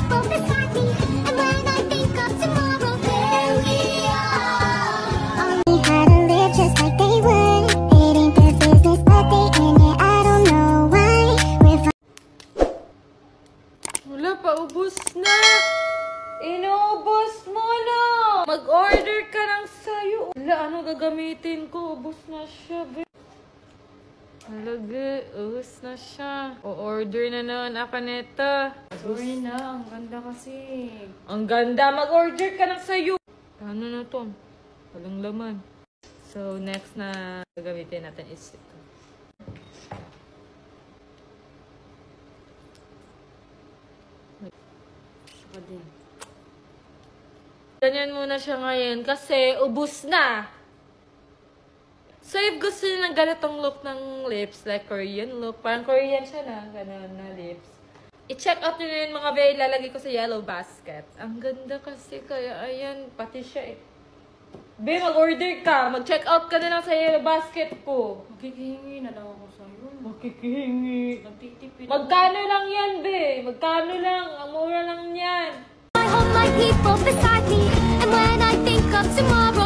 people beside me. And when I think of tomorrow, there we are. Only how to live just like they would. It ain't their business, but they in it. I don't know why. Wala pa, ubos na. Inuubos mo na. Mag-order ka ng sayo. Wala, ano gagamitin ko? Ubos na siya, be. Talaga, ubos na siya. O-order na naman ako nito. Sorry na, ang ganda kasi. Ang ganda, mag-order ka ng sayo. Ano na to? Walang laman. So, next na gagamitin natin is ito. Ako din. Ganyan muna siya ngayon kasi ubos na. So, if gusto niyo ng ganitong look ng lips, like Korean look, parang Korean siya na, gano'n na lips. I-check out nyo yung mga bay, lalagay ko sa yellow basket. Ang ganda kasi, kaya ayan, pati siya eh. Be, mag-order ka, mag-check out ka na lang sa yellow basket ko. Makikihingi na lang ako sa'yo. Makikihingi. Nagtitipid. Magkano lang yan, be? Magkano lang? Ang mura lang yan. I hold my people beside me. And when I think of tomorrow,